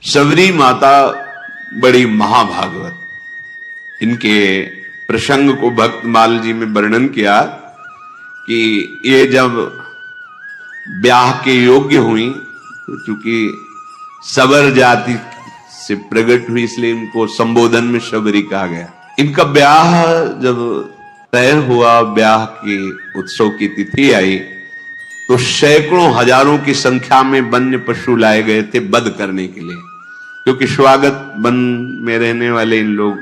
सबरी माता बड़ी महाभागवत। इनके प्रसंग को भक्तमाल जी में वर्णन किया कि ये जब ब्याह के योग्य हुई तो चूंकि सबर जाति से प्रकट हुई इसलिए इनको संबोधन में शबरी कहा गया। इनका ब्याह जब तय हुआ, ब्याह की उत्सव की तिथि आई तो सैकड़ों हजारों की संख्या में वन्य पशु लाए गए थे वध करने के लिए, क्योंकि स्वागत वन में रहने वाले इन लोग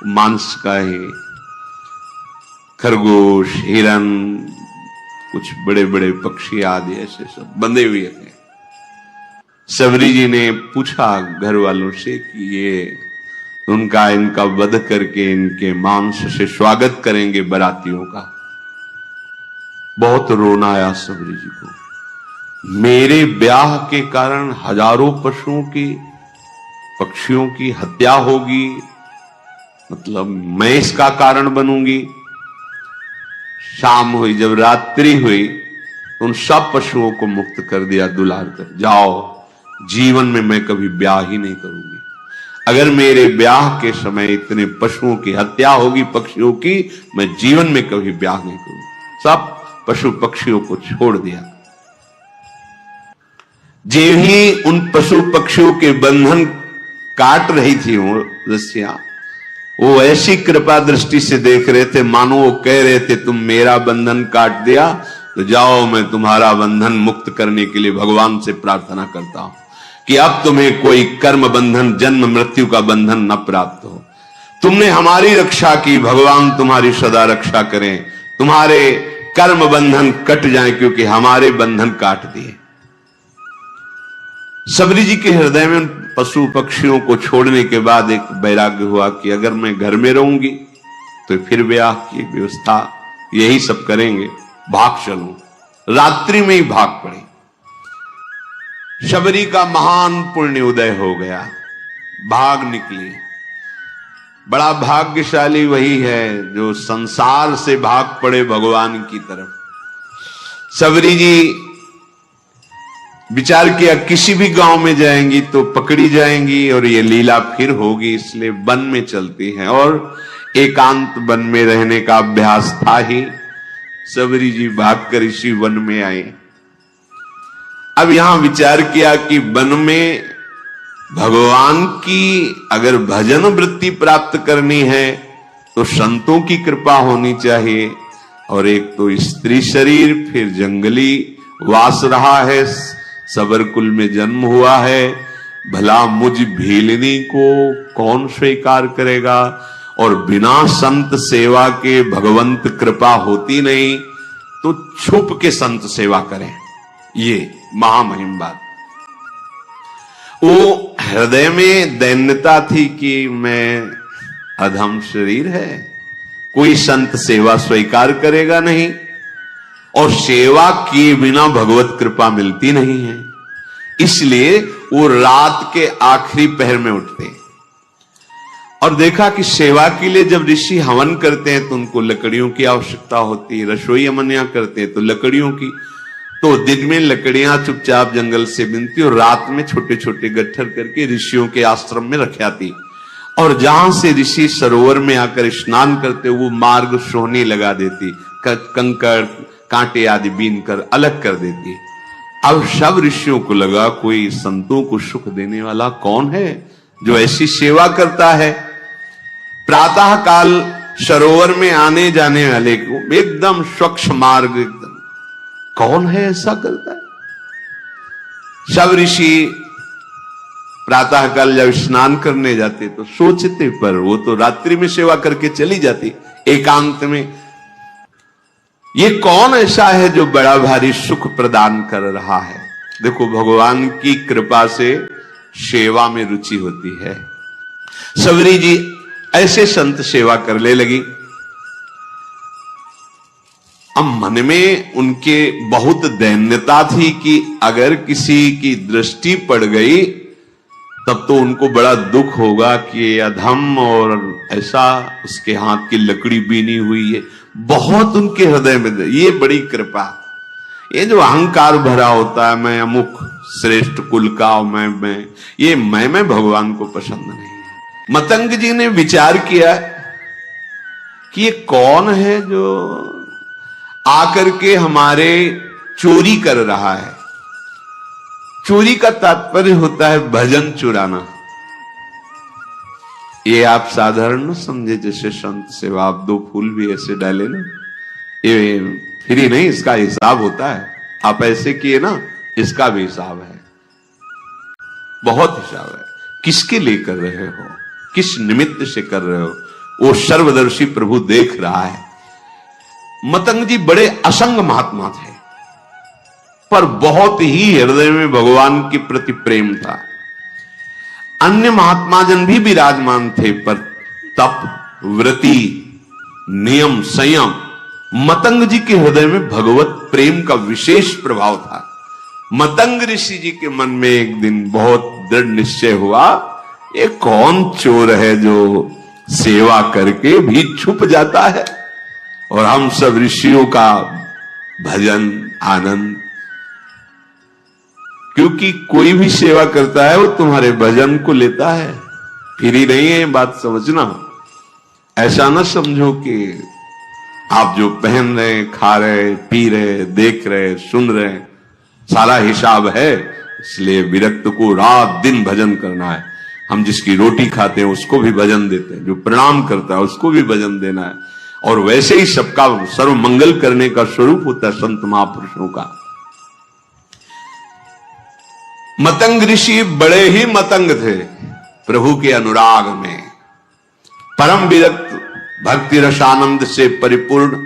मांस का ही, खरगोश, हिरन, कुछ बड़े बड़े पक्षी आदि ऐसे सब बंधे हुए थे। सबरी जी ने पूछा घर वालों से कि ये इनका वध करके इनके मांस से स्वागत करेंगे बरातियों का। बहुत रोना आया सबरी जी को। मेरे ब्याह के कारण हजारों पशुओं की, पक्षियों की हत्या होगी, मतलब मैं इसका कारण बनूंगी। शाम हुई, जब रात्रि हुई तो उन सब पशुओं को मुक्त कर दिया दुलार कर, जाओ, जीवन में मैं कभी ब्याह ही नहीं करूंगी। अगर मेरे ब्याह के समय इतने पशुओं की हत्या होगी, पक्षियों की, मैं जीवन में कभी ब्याह नहीं करूंगी। सब पशु पक्षियों को छोड़ दिया। जे ही उन पशु पक्षियों के बंधन काट रही थी वो रस्सियां, वो ऐसी कृपा दृष्टि से देख रहे थे मानो वो कह रहे थे तुम मेरा बंधन काट दिया तो जाओ, मैं तुम्हारा बंधन मुक्त करने के लिए भगवान से प्रार्थना करता हूं कि अब तुम्हें कोई कर्म बंधन, जन्म मृत्यु का बंधन न प्राप्त हो। तुमने हमारी रक्षा की, भगवान तुम्हारी सदा रक्षा करें, तुम्हारे कर्म बंधन कट जाए क्योंकि हमारे बंधन काट दिए। सबरी जी के हृदय में पशु पक्षियों को छोड़ने के बाद एक वैराग्य हुआ कि अगर मैं घर में रहूंगी तो फिर ब्याह की व्यवस्था यही सब करेंगे, भाग चलूं। रात्रि में ही भाग पड़े। शबरी का महान पुण्य उदय हो गया, भाग निकली। बड़ा भाग्यशाली वही है जो संसार से भाग पड़े भगवान की तरफ। सबरी जी विचार किया किसी भी गांव में जाएंगी तो पकड़ी जाएंगी और ये लीला फिर होगी, इसलिए वन में चलती हैं। और एकांत वन में रहने का अभ्यास था ही। सबरी जी भागकर इसी वन में आए। अब यहां विचार किया कि वन में भगवान की अगर भजन वृत्ति प्राप्त करनी है तो संतों की कृपा होनी चाहिए। और एक तो स्त्री शरीर, फिर जंगली वास रहा है, सबर कुल में जन्म हुआ है, भला मुझ भीलनी को कौन स्वीकार करेगा। और बिना संत सेवा के भगवंत कृपा होती नहीं, तो छुप के संत सेवा करें, ये महामहिम बात। वो हृदय में दैन्यता थी कि मैं अधम शरीर है, कोई संत सेवा स्वीकार करेगा नहीं, और सेवा किए बिना भगवत कृपा मिलती नहीं है। इसलिए वो रात के आखिरी पहर में उठते और देखा कि सेवा के लिए जब ऋषि हवन करते हैं तो उनको लकड़ियों की आवश्यकता होती है, रसोई अमनिया करते हैं तो लकड़ियों की। तो दिन में लकड़ियां चुपचाप जंगल से बिनती और रात में छोटे छोटे गट्ठर करके ऋषियों के आश्रम में रख आती। और जहां से ऋषि सरोवर में आकर स्नान करते वो मार्ग सोहनी लगा देती, कंकड़ कांटे आदि बीन कर अलग कर देती। अब सब ऋषियों को लगा कोई संतों को सुख देने वाला कौन है जो ऐसी सेवा करता है। प्रातः काल सरोवर में आने जाने वाले को एकदम स्वच्छ मार्ग, एकदम कौन है ऐसा करता है। सब ऋषि प्रातः काल जब स्नान करने जाते तो सोचते, पर वो तो रात्रि में सेवा करके चली जाती एकांत में। ये कौन ऐसा है जो बड़ा भारी सुख प्रदान कर रहा है। देखो भगवान की कृपा से सेवा में रुचि होती है। सबरी जी ऐसे संत सेवा करने लगी। अब मन में उनके बहुत दैन्यता थी कि अगर किसी की दृष्टि पड़ गई तब तो उनको बड़ा दुख होगा कि अधम और ऐसा उसके हाथ की लकड़ी बीनी हुई है। बहुत उनके हृदय में ये बड़ी कृपा, ये जो अहंकार भरा होता है, मैं अमुक श्रेष्ठ कुल का, मैं ये मैं भगवान को पसंद नहीं है। मतंग जी ने विचार किया कि ये कौन है जो आकर के हमारे चोरी कर रहा है। चोरी का तात्पर्य होता है भजन चुराना। ये आप साधारण न समझे, जैसे संत सेवा आप 2 फूल भी ऐसे डाले ना, ये फ्री नहीं, इसका हिसाब होता है। आप ऐसे किए ना, इसका भी हिसाब है, बहुत हिसाब है। किसके लिए कर रहे हो, किस निमित्त से कर रहे हो, वो सर्वदर्शी प्रभु देख रहा है। मतंग जी बड़े असंग महात्मा थे, पर बहुत ही हृदय में भगवान के प्रति प्रेम था। अन्य महात्मा जन भी विराजमान थे, पर तप, व्रति, नियम, संयम, मतंग जी के हृदय में भगवत प्रेम का विशेष प्रभाव था। मतंग ऋषि जी के मन में एक दिन बहुत दृढ़ निश्चय हुआ, ये कौन चोर है जो सेवा करके भी छुप जाता है, और हम सब ऋषियों का भजन आनंद। क्योंकि कोई भी सेवा करता है वो तुम्हारे भजन को लेता है, फ्री नहीं है, बात समझना। ऐसा ना समझो कि आप जो पहन रहे, खा रहे, पी रहे, देख रहे, सुन रहे, सारा हिसाब है, इसलिए विरक्त को रात दिन भजन करना है। हम जिसकी रोटी खाते हैं उसको भी भजन देते हैं, जो प्रणाम करता है उसको भी भजन देना है। और वैसे ही सबका सर्व मंगल करने का स्वरूप होता है संत महापुरुषों का। मतंग ऋषि बड़े ही मतंग थे प्रभु के अनुराग में, परम विरक्त, भक्ति रसानंद से परिपूर्ण।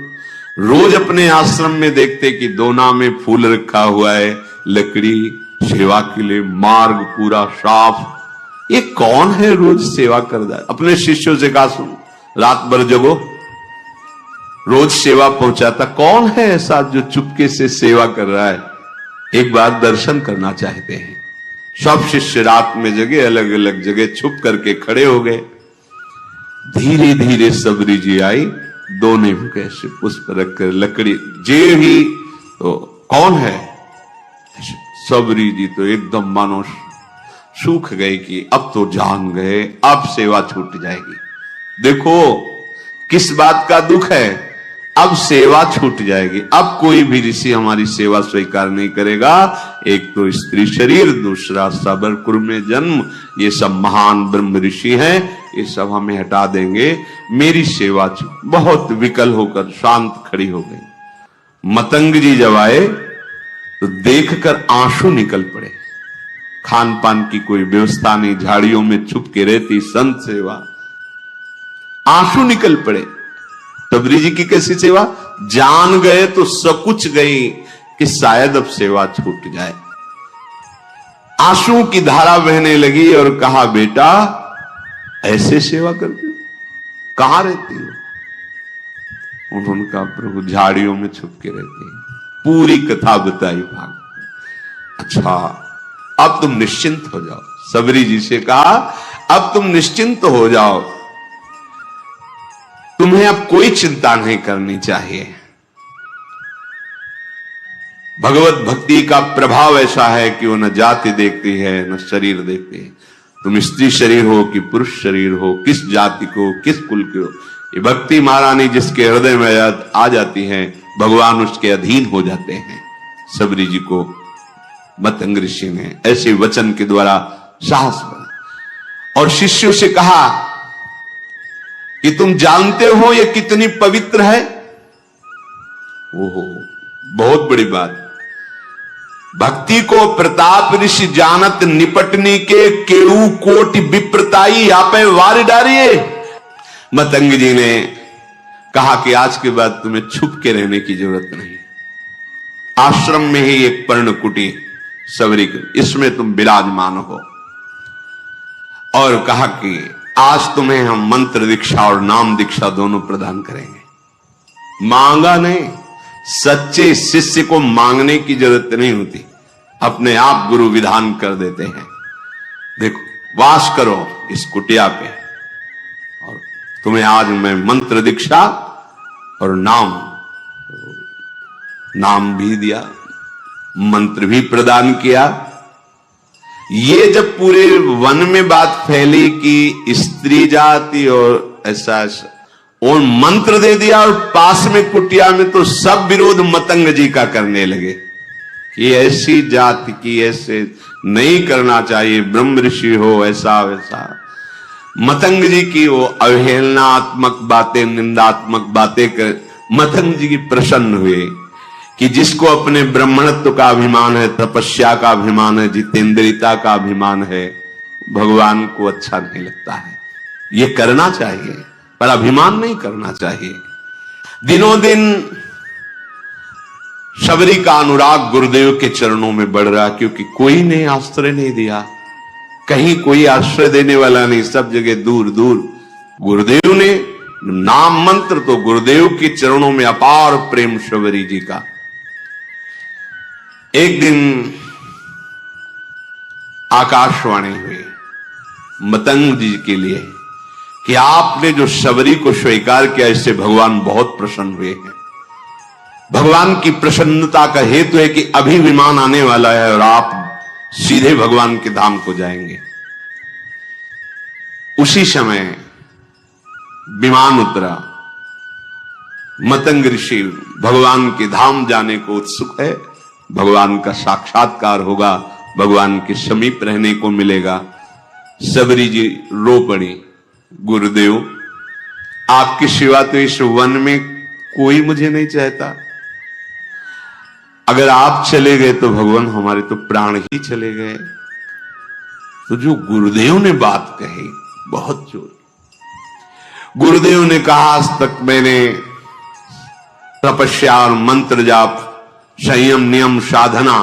रोज अपने आश्रम में देखते कि दोना में फूल रखा हुआ है, लकड़ी, सेवा के लिए मार्ग पूरा साफ। ये कौन है रोज सेवा कर रहा है। अपने शिष्यों से कहा, सुन, रात भर जगो, रोज सेवा पहुंचाता। कौन है ऐसा जो चुपके से सेवा कर रहा है, एक बार दर्शन करना चाहते हैं। सब शिष्य रात में जगे, अलग अलग जगह छुप करके खड़े हो गए। धीरे धीरे सबरी जी आई, दोने में कैसे पुष्प रखकर लकड़ी जे ही, तो कौन है। सबरी जी तो एकदम मानो सूख गए कि अब तो जान गए, अब सेवा छूट जाएगी। देखो किस बात का दुख है, अब सेवा छूट जाएगी। अब कोई भी ऋषि हमारी सेवा स्वीकार नहीं करेगा। एक तो स्त्री शरीर, दूसरा सबर कुर में जन्म, ये सब महान ब्रह्म ऋषि हैं, ये सब हमें हटा देंगे। मेरी सेवा बहुत विकल होकर शांत खड़ी हो गई। मतंग जी जब आए तो देखकर आंसू निकल पड़े। खान पान की कोई व्यवस्था नहीं, झाड़ियों में छुप के रहती संत सेवा, आंसू निकल पड़े। सबरी जी की कैसी सेवा, जान गए तो सकुच गई कि शायद अब सेवा छूट जाए। आंसू की धारा बहने लगी और कहा, बेटा ऐसे सेवा करते हो, कहां रहती हो। उन्होंने कहा, प्रभु झाड़ियों में छुप के रहते हैं। पूरी कथा बताई भाग। अच्छा, अब तुम निश्चिंत हो जाओ। सबरी जी से कहा, अब तुम निश्चिंत हो जाओ, तुम्हें अब कोई चिंता नहीं करनी चाहिए। भगवत भक्ति का प्रभाव ऐसा है कि वो न जाति देखती है न शरीर देखती है। तुम स्त्री शरीर हो कि पुरुष शरीर हो, किस जाति को, किस कुल के हो, ये भक्ति महारानी जिसके हृदय में आ जाती है, भगवान उसके अधीन हो जाते हैं। सबरी जी को मतंग ऋषि ने ऐसे वचन के द्वारा साहस बना और शिष्यों से कहा कि तुम जानते हो ये कितनी पवित्र है। ओहो, बहुत बड़ी बात। भक्ति को प्रताप ऋषि जानत, निपटनी के केऊ कोटि विप्रताई आपे वार डारिये। मतंग जी ने कहा कि आज के बाद तुम्हें छुप के रहने की जरूरत नहीं। आश्रम में ही एक पर्ण कुटी सबरी, इसमें तुम विराजमान हो। और कहा कि आज तुम्हें हम मंत्र दीक्षा और नाम दीक्षा दोनों प्रदान करेंगे। मांगा नहीं, सच्चे शिष्य को मांगने की जरूरत नहीं होती, अपने आप गुरु विधान कर देते हैं। देखो, वास करो इस कुटिया पे, और तुम्हें आज मैं मंत्र दीक्षा और नाम भी दिया। मंत्र भी प्रदान किया। ये जब पूरे वन में बात फैली कि स्त्री जाति और ऐसा और मंत्र दे दिया, और पास में कुटिया में तो सब विरोध मतंग जी का करने लगे कि ऐसी जाति की ऐसे नहीं करना चाहिए, ब्रह्म ऋषि हो ऐसा वैसा। मतंग जी की वो अवहेलनात्मक बातें, निंदात्मक बातें कर मतंग जी की प्रसन्न हुए कि जिसको अपने ब्राह्मणत्व का अभिमान है, तपस्या का अभिमान है, जितेंद्रियता का अभिमान है, भगवान को अच्छा नहीं लगता है। ये करना चाहिए पर अभिमान नहीं करना चाहिए। दिनों दिन शबरी का अनुराग गुरुदेव के चरणों में बढ़ रहा, क्योंकि कोई ने आश्रय नहीं दिया, कहीं कोई आश्रय देने वाला नहीं, सब जगह दूर दूर। गुरुदेव ने नाम मंत्र तो गुरुदेव के चरणों में अपार प्रेम शबरी जी का। एक दिन आकाशवाणी हुई मतंग जी के लिए कि आपने जो शबरी को स्वीकार किया, इससे भगवान बहुत प्रसन्न हुए हैं। भगवान की प्रसन्नता का हेतु है कि अभी विमान आने वाला है और आप सीधे भगवान के धाम को जाएंगे। उसी समय विमान उतरा। मतंग ऋषि भगवान के धाम जाने को उत्सुक है, भगवान का साक्षात्कार होगा, भगवान के समीप रहने को मिलेगा। शबरी जी रो पड़ी, गुरुदेव आपके सिवा तो इस वन में कोई मुझे नहीं चाहता, अगर आप चले गए तो भगवान हमारे तो प्राण ही चले गए। तो जो गुरुदेव ने बात कही बहुत जोर, गुरुदेव ने कहा आज तक मैंने तपस्या और मंत्र जाप, संयम नियम साधना,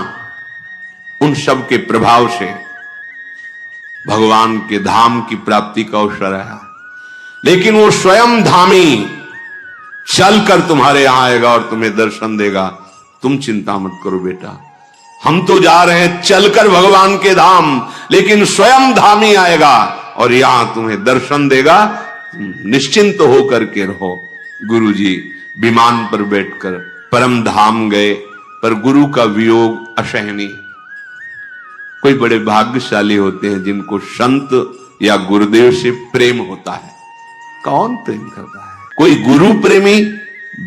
उन सब के प्रभाव से भगवान के धाम की प्राप्ति का अवसर आया, लेकिन वो स्वयं धामी चलकर तुम्हारे यहां आएगा और तुम्हें दर्शन देगा। तुम चिंता मत करो बेटा, हम तो जा रहे हैं चलकर भगवान के धाम, लेकिन स्वयं धामी आएगा और यहां तुम्हें दर्शन देगा, निश्चिंत होकर के रहो। गुरुजी विमान पर बैठकर परम धाम गए, पर गुरु का वियोग असहनीय। कोई बड़े भाग्यशाली होते हैं जिनको संत या गुरुदेव से प्रेम होता है। कौन प्रेम करता है? कोई गुरु प्रेमी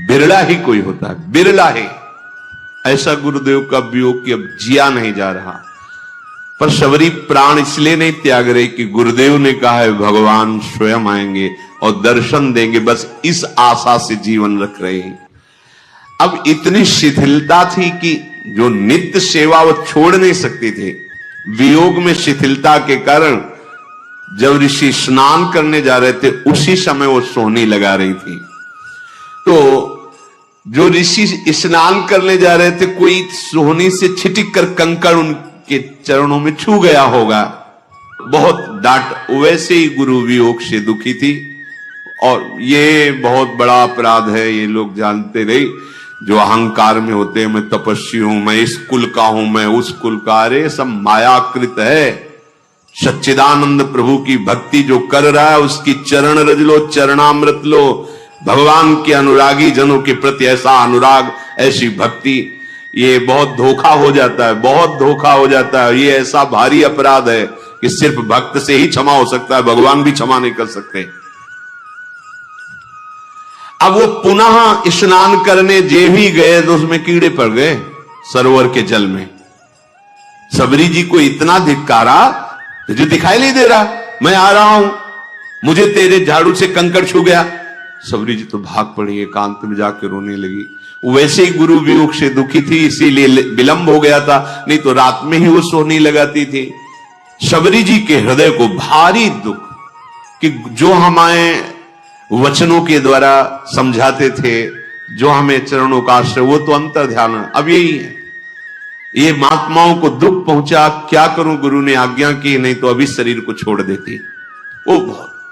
बिरला ही कोई होता है, बिरला ही। ऐसा गुरुदेव का वियोग कि अब जिया नहीं जा रहा। पर शबरी प्राण इसलिए नहीं त्याग रही कि गुरुदेव ने कहा है भगवान स्वयं आएंगे और दर्शन देंगे, बस इस आशा से जीवन रख रहे हैं। अब इतनी शिथिलता थी कि जो नित्य सेवा वो छोड़ नहीं सकती थे। वियोग में शिथिलता के कारण जब ऋषि स्नान करने जा रहे थे, उसी समय वो सोहनी लगा रही थी। तो जो ऋषि स्नान करने जा रहे थे, कोई सोहनी से छिटक कर कंकड़ उनके चरणों में छू गया होगा, बहुत डांट। वैसे ही गुरु वियोग से दुखी थी। और ये बहुत बड़ा अपराध है, ये लोग जानते नहीं जो अहंकार में होते हैं, मैं तपस्वी हूं, मैं इस कुल का हूं, मैं उस कुल का। अरे सब मायाकृत है। सच्चिदानंद प्रभु की भक्ति जो कर रहा है उसकी चरण रज लो, चरणामृत लो। भगवान के अनुरागी जनों के प्रति ऐसा अनुराग, ऐसी भक्ति, ये बहुत धोखा हो जाता है, बहुत धोखा हो जाता है। ये ऐसा भारी अपराध है कि सिर्फ भक्त से ही क्षमा हो सकता है, भगवान भी क्षमा नहीं कर सकते। अब वो पुनः स्नान करने जे भी गए तो उसमें कीड़े पड़ गए सरोवर के जल में। शबरी जी को इतना धिक्कारा, तुझे दिखाई नहीं दे रहा, मैं आ रहा हूं, मुझे तेरे झाड़ू से कंकड़ छू गया। शबरी जी तो भाग पड़ी, एकांत में जाकर रोने लगी। वैसे ही गुरु वियोग से दुखी थी, इसीलिए विलंब हो गया था, नहीं तो रात में ही वो सोहनी लगाती थी। शबरी जी के हृदय को भारी दुख कि जो हमारे वचनों के द्वारा समझाते थे, जो हमें चरणों का आश्रय, वो तो अंतर ध्यान। अब यही है, ये महात्माओं को दुख पहुंचा, क्या करूं, गुरु ने आज्ञा की, नहीं तो अभी शरीर को छोड़ देती। ओ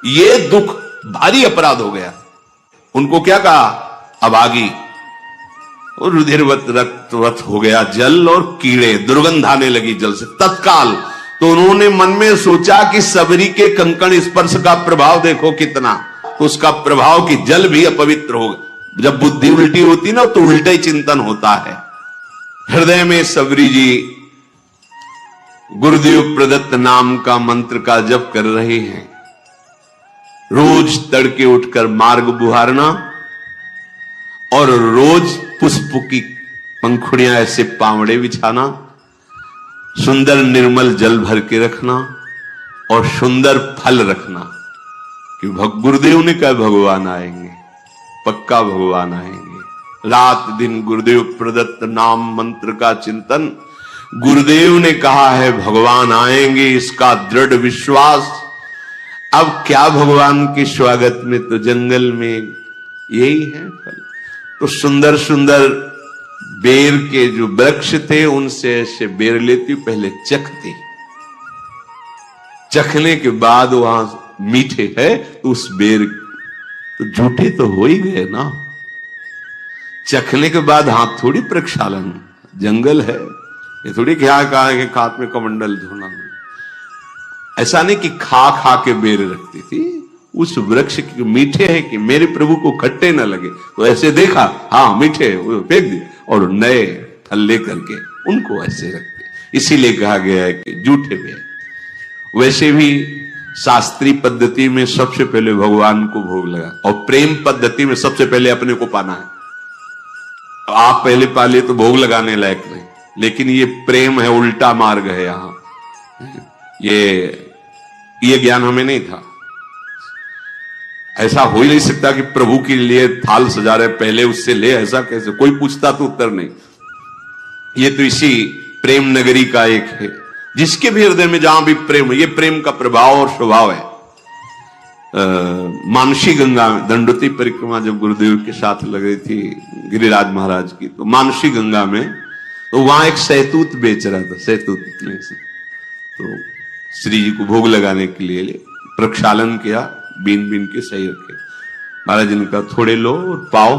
ये दुख भारी अपराध हो गया। उनको क्या कहा, अभागी, और रुधिरवत रक्तवत हो गया जल, और कीड़े, दुर्गंध आने लगी जल से तत्काल। तो उन्होंने मन में सोचा कि शबरी के कंकण स्पर्श का प्रभाव देखो कितना, तो उसका प्रभाव कि जल भी अपवित्र होगा। जब बुद्धि उल्टी होती ना तो उल्टा ही चिंतन होता है। हृदय में सबरी जी गुरुदेव प्रदत्त नाम का मंत्र का जप कर रहे हैं। रोज तड़के उठकर मार्ग बुहारना और रोज पुष्प की पंखुड़ियां ऐसे पावड़े बिछाना, सुंदर निर्मल जल भर के रखना और सुंदर फल रखना कि गुरुदेव ने कहा भगवान आएंगे, पक्का भगवान आएंगे। रात दिन गुरुदेव प्रदत्त नाम मंत्र का चिंतन, गुरुदेव ने कहा है भगवान आएंगे, इसका दृढ़ विश्वास। अब क्या भगवान के स्वागत में तो जंगल में यही है फल। तो सुंदर सुंदर बेर के जो वृक्ष थे उनसे ऐसे बेर लेती, पहले चखती, चखने के बाद वहां मीठे है तो उस बेर तो झूठे तो हो ही गए ना। चखने के बाद हाथ थोड़ी प्रक्षालन, जंगल है ये थोड़ी क्या कहा कि हाथ में कमंडल धोना। ऐसा नहीं कि खा खा के बेर रखती थी, उस वृक्ष के मीठे हैं कि मेरे प्रभु को खट्टे न लगे तो ऐसे देखा, हाँ मीठे, फेंक दिए और नए फल लेकर के उनको ऐसे रखते। इसीलिए कहा गया है कि झूठे बेर। वैसे भी शास्त्रीय पद्धति में सबसे पहले भगवान को भोग लगा और प्रेम पद्धति में सबसे पहले अपने को पाना है। आप पहले पा लिए तो भोग लगाने लायक नहीं, लेकिन ये प्रेम है, उल्टा मार्ग है। यहां ये ज्ञान हमें नहीं था। ऐसा हो ही नहीं सकता कि प्रभु के लिए थाल सजा रहे पहले उससे ले, ऐसा कैसे? कोई पूछता तो उत्तर नहीं। ये तो इसी प्रेम नगरी का एक है, जिसके भी हृदय में जहां भी प्रेम, ये प्रेम का प्रभाव और स्वभाव है। मानसी गंगा में दंडोती परिक्रमा जब गुरुदेव के साथ लग रही थी गिरिराज महाराज की, तो मानसी गंगा में तो वहां एक सहतूत बेच रहा था। सहतूत में से तो श्री जी को भोग लगाने के लिए प्रक्षालन किया, बीन बीन के सही रखे। महाराज जी ने कहा थोड़े लो और पाओ,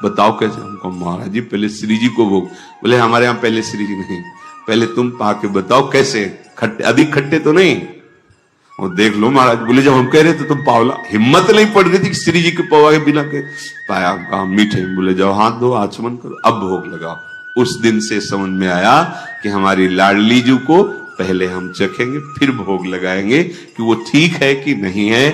बताओ कैसे? हमको महाराज जी पहले श्री जी को भोग। बोले हमारे यहां पहले श्री जी नहीं, पहले तुम पा के बताओ कैसे, खट्टे अधिक खट्टे तो नहीं। और देख लो महाराज। बोले जब हम कह रहे थे तुम पावला, हिम्मत नहीं पड़ रही थी कि श्री जी के पवा के बिना के पाया। कहा मीठे। बोले जाओ हाथ धो, आचमन करो, अब भोग लगाओ। उस दिन से समझ में आया कि हमारी लाडली जी को पहले हम चखेंगे फिर भोग लगाएंगे कि वो ठीक है कि नहीं है।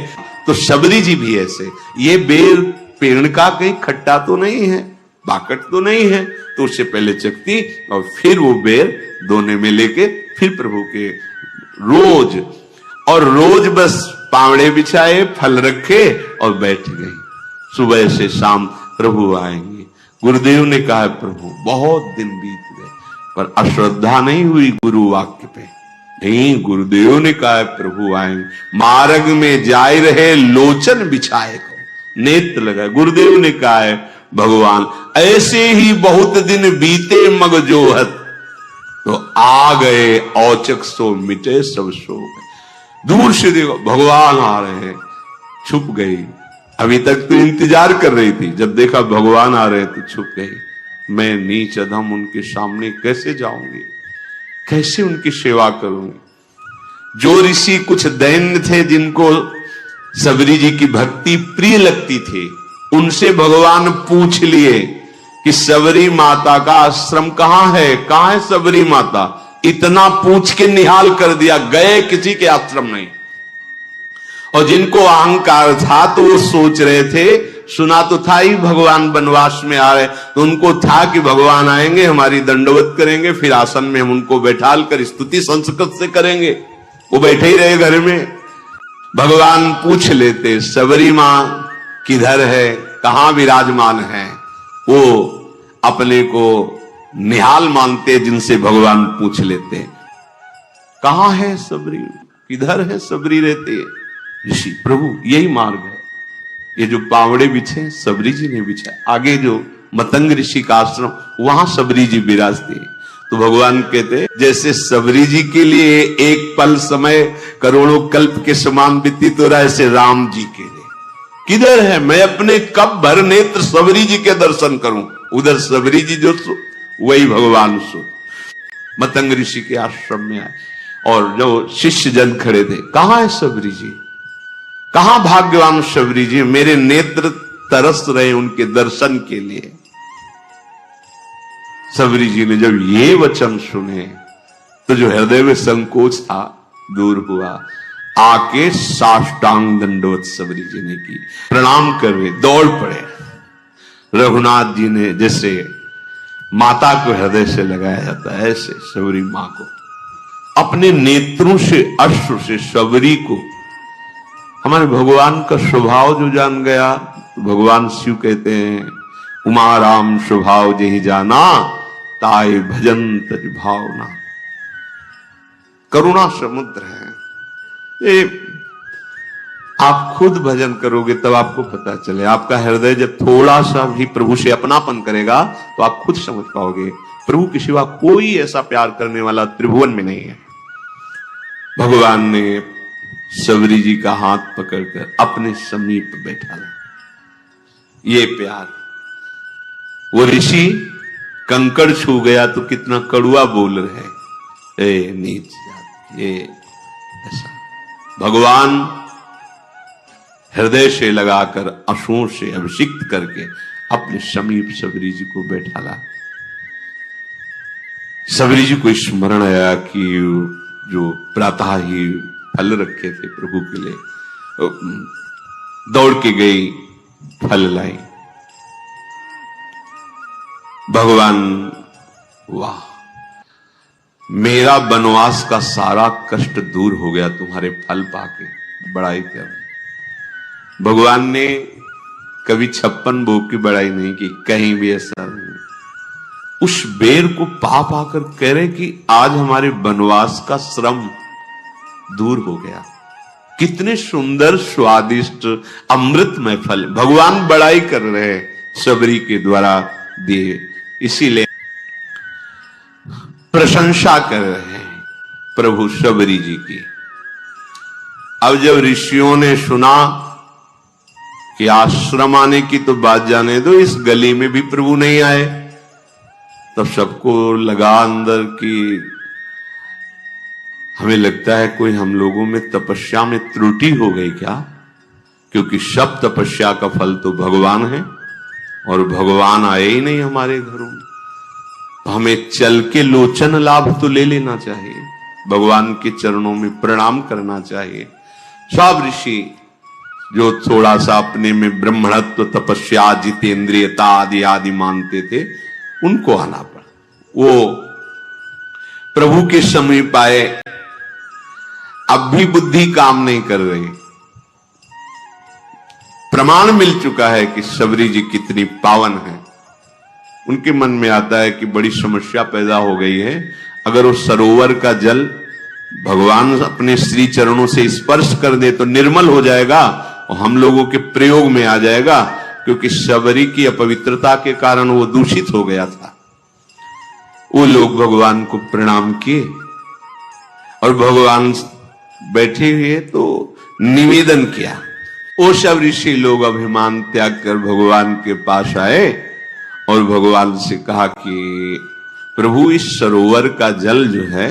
तो शबरी जी भी ऐसे, ये बेर पेड़ का कहीं खट्टा तो नहीं है, बाकट तो नहीं है, तो उससे पहले चखती और फिर वो बेर दोने में लेके फिर प्रभु के रोज और रोज बस पावड़े बिछाए, फल रखे और बैठ गई। सुबह से शाम प्रभु आएंगे। गुरुदेव ने कहा प्रभु बहुत दिन बीत गए पर अश्रद्धा नहीं हुई गुरु वाक्य पे। नहीं, गुरुदेव ने कहा प्रभु आएंगे। मार्ग में जाए रहे लोचन बिछाए को, नेत्र लगाए। गुरुदेव ने कहा है भगवान ऐसे ही बहुत दिन बीते मग जोहत, तो आ गए औचक सो मिटे सब शोक। दूर से देखो भगवान आ रहे हैं, छुप गई। अभी तक तो इंतजार कर रही थी, जब देखा भगवान आ रहे तो छुप गई। मैं नीच अधम उनके सामने कैसे जाऊंगी, कैसे उनकी सेवा करूंगी? जो ऋषि कुछ दैन्य थे जिनको सबरी जी की भक्ति प्रिय लगती थी, उनसे भगवान पूछ लिए कि सबरी माता का आश्रम कहां है, कहां है सबरी माता? इतना पूछ के निहाल कर दिया, गए किसी के आश्रम नहीं। और जिनको अहंकार था तो वो सोच रहे थे, सुना तो था ही भगवान वनवास में आ रहे, तो उनको था कि भगवान आएंगे, हमारी दंडवत करेंगे, फिर आसन में हम उनको बैठाल कर स्तुति संस्कृत से करेंगे। वो बैठे ही रहे घर में। भगवान पूछ लेते सबरी मां किधर है, कहां विराजमान है। वो अपने को निहाल मानते, जिनसे भगवान पूछ लेते कहां है सबरी, किधर है सबरी रहते है। ऋषि प्रभु यही मार्ग है, ये जो पावड़े बिछे सबरी जी ने बिछा। आगे जो मतंग ऋषि का आश्रम, वहां सबरी जी विराजते। तो भगवान कहते जैसे सबरी जी के लिए एक पल समय करोड़ों कल्प के समान व्यतीत हो रहा है, ऐसे राम जी के लिए किधर है, मैं अपने कब भर नेत्र सबरी जी के दर्शन करूं। उधर सबरी जी जो सो, वही भगवान सो। मतंग ऋषि के आश्रम में आए और जो शिष्य जन खड़े थे, कहां है सबरी जी, कहां भाग्यवान सबरी जी, मेरे नेत्र तरस रहे उनके दर्शन के लिए। सबरी जी ने जब ये वचन सुने तो जो हृदय में संकोच था दूर हुआ। आके साष्टांग दंडवत सबरी जी ने की, प्रणाम कर रहे, दौड़ पड़े। रघुनाथ जी ने जैसे माता को हृदय से लगाया जाता है, ऐसे सबरी मां को अपने नेत्रों से अश्रु से सबरी को, हमारे भगवान का स्वभाव जो जान गया, तो भगवान शिव कहते हैं उमा राम स्वभाव जेहि जाना, ताय भजन तज भावना। करुणा समुद्र है ये, आप खुद भजन करोगे तब आपको पता चले। आपका हृदय जब थोड़ा सा भी प्रभु से अपनापन करेगा तो आप खुद समझ पाओगे प्रभु के सिवा कोई ऐसा प्यार करने वाला त्रिभुवन में नहीं है। भगवान ने सबरी जी का हाथ पकड़कर अपने समीप बैठा ला। ये प्यार, वो ऋषि कंकड़ छू गया तो कितना कड़ुआ बोल रहे, ए नीच जात, ये ऐसा। भगवान हृदय से लगाकर आंसुओं से अभिषिक्त करके अपने समीप सबरी जी को बैठा ला। सबरी जी को स्मरण आया कि जो प्रातः ही फल रखे थे प्रभु के लिए, दौड़ के गई, फल लाई। भगवान, वाह, मेरा वनवास का सारा कष्ट दूर हो गया तुम्हारे फल पाके, बड़ाई कर रहे। भगवान ने कभी 56 भोग की बड़ाई नहीं की, कहीं भी ऐसा नहीं। उस बेर को पा पाकर कह रहे कि आज हमारे वनवास का श्रम दूर हो गया। कितने सुंदर स्वादिष्ट अमृतमय फल भगवान बड़ाई कर रहे हैं सबरी के द्वारा दिए, इसीलिए प्रशंसा कर रहे हैं प्रभु सबरी जी की। अब जब ऋषियों ने सुना कि आश्रम आने की तो बात जाने दो, इस गली में भी प्रभु नहीं आए, तब सबको लगा अंदर कि हमें लगता है कोई हम लोगों में तपस्या में त्रुटि हो गई क्या, क्योंकि सब तपस्या का फल तो भगवान है और भगवान आए ही नहीं हमारे घरों में। तो हमें चल के लोचन लाभ तो ले लेना चाहिए, भगवान के चरणों में प्रणाम करना चाहिए। सब ऋषि जो थोड़ा सा अपने में ब्रह्मणत्व, तपस्या, जितेंद्रियता आदि आदि मानते थे, उनको आना पड़ा। वो प्रभु के समीप आए, अब भी बुद्धि काम नहीं कर रही। प्रमाण मिल चुका है कि सबरी जी कितनी पावन है। उनके मन में आता है कि बड़ी समस्या पैदा हो गई है, अगर वो सरोवर का जल भगवान अपने श्री चरणों से स्पर्श कर दे तो निर्मल हो जाएगा और हम लोगों के प्रयोग में आ जाएगा, क्योंकि सबरी की अपवित्रता के कारण वो दूषित हो गया था। वो लोग भगवान को प्रणाम किए और भगवान बैठे हुए तो निवेदन किया। वो सब ऋषि लोग अभिमान त्याग कर भगवान के पास आए और भगवान से कहा कि प्रभु, इस सरोवर का जल जो है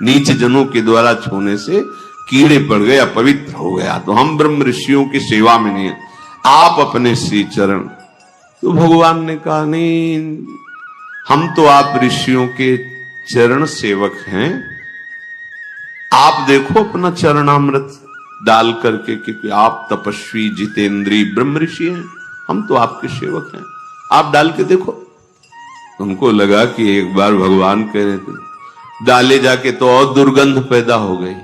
नीच जनों के द्वारा छूने से कीड़े पड़ गए, अपवित्र हो गया, तो हम ब्रह्म ऋषियों की सेवा में नहीं, आप अपने श्री चरण। तो भगवान ने कहा, नहीं, हम तो आप ऋषियों के चरण सेवक हैं, आप देखो अपना चरणामृत डाल करके, क्योंकि आप तपस्वी जितेंद्री ब्रह्म ऋषि हैं, हम तो आपके सेवक हैं, आप डाल के देखो। उनको लगा कि एक बार भगवान कह रहे थे, डाले जाके तो और दुर्गंध पैदा हो गई।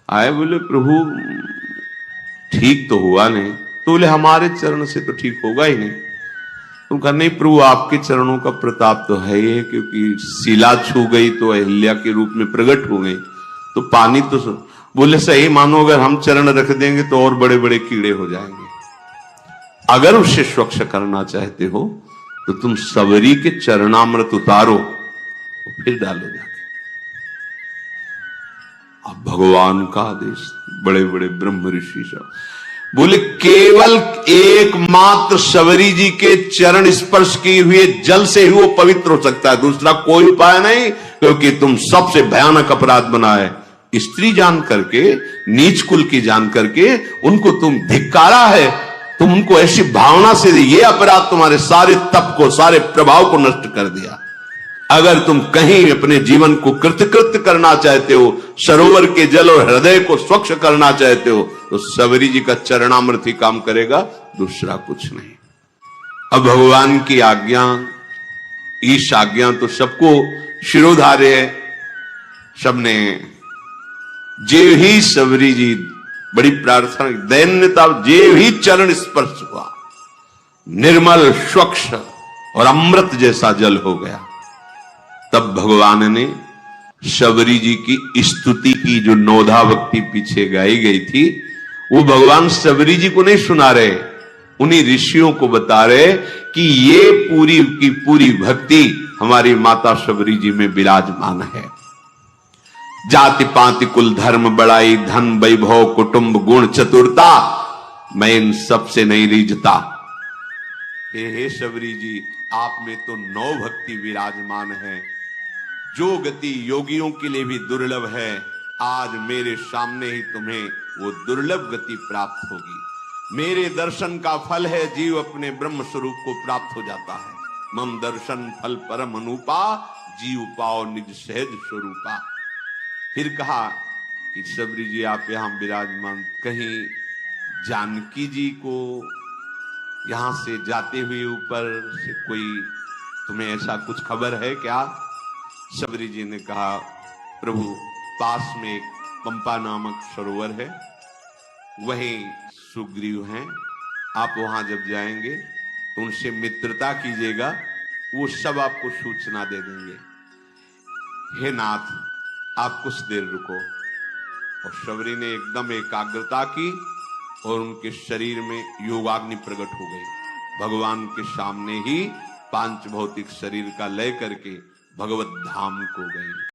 आए, बोले प्रभु ठीक तो हुआ नहीं। तो बोले हमारे चरण से तो ठीक होगा ही नहीं। तुम कहा, नहीं प्रभु, आपके चरणों का प्रताप तो है ही, क्योंकि शिला छू गई तो अहिल्या के रूप में प्रकट हो गई, तो पानी तो बोले सही मानो, अगर हम चरण रख देंगे तो और बड़े बड़े कीड़े हो जाएंगे। अगर उसे स्वच्छ करना चाहते हो तो तुम सबरी के चरणामृत उतारो, तो फिर डालो जाके। अब भगवान का आदेश, बड़े बड़े ब्रह्म ऋषि सब बोले, केवल एकमात्र सबरी जी के चरण स्पर्श किए हुए जल से ही वो पवित्र हो सकता है, दूसरा कोई उपाय नहीं, क्योंकि तुम सबसे भयानक अपराध बनाए, स्त्री जान करके, नीच कुल की जान करके उनको तुम धिक्कारा है, तुम उनको ऐसी भावना से, ये अपराध तुम्हारे सारे तप को, सारे प्रभाव को नष्ट कर दिया। अगर तुम कहीं अपने जीवन को कृतकृत्य करना चाहते हो, सरोवर के जल और हृदय को स्वच्छ करना चाहते हो, तो सबरी जी का चरणामृत ही काम करेगा, दूसरा कुछ नहीं। अब भगवान की आज्ञा, ईश आज्ञा तो सबको शिरोधार्य है। सबने जे ही सबरी जी बड़ी प्रार्थना, दैन्यता, जे ही चरण स्पर्श हुआ, निर्मल स्वच्छ और अमृत जैसा जल हो गया। तब भगवान ने शबरी जी की स्तुति की, जो नौधा भक्ति पीछे गाई गई थी, वो भगवान शबरी जी को नहीं सुना रहे, उन्हीं ऋषियों को बता रहे कि ये पूरी की पूरी भक्ति हमारी माता शबरी जी में विराजमान है। जाति पाति कुल धर्म बड़ाई धन वैभव कुटुंब गुण चतुरता, मैं इन सबसे नहीं रीझता। हे शबरी जी, आप में तो 9 भक्ति विराजमान है, जो गति योगियों के लिए भी दुर्लभ है, आज मेरे सामने ही तुम्हें वो दुर्लभ गति प्राप्त होगी। मेरे दर्शन का फल है, जीव अपने ब्रह्म स्वरूप को प्राप्त हो जाता है। मम दर्शन फल परम अनुपा, जीव पाओ निज सहज स्वरूपा। फिर कहा कि शबरी जी आप यहां विराजमान, कहीं जानकी जी को यहां से जाते हुए ऊपर से कोई तुम्हें ऐसा कुछ खबर है क्या? शबरी जी ने कहा, प्रभु पास में एक पंपा नामक सरोवर है, वहीं सुग्रीव हैं, आप वहां जब जाएंगे तो उनसे मित्रता कीजिएगा, वो सब आपको सूचना दे देंगे। हे नाथ, आप कुछ देर रुको। और शबरी ने एकदम एकाग्रता की और उनके शरीर में योगाग्नि प्रकट हो गई। भगवान के सामने ही पांच भौतिक शरीर का लय करके भगवत धाम को गई।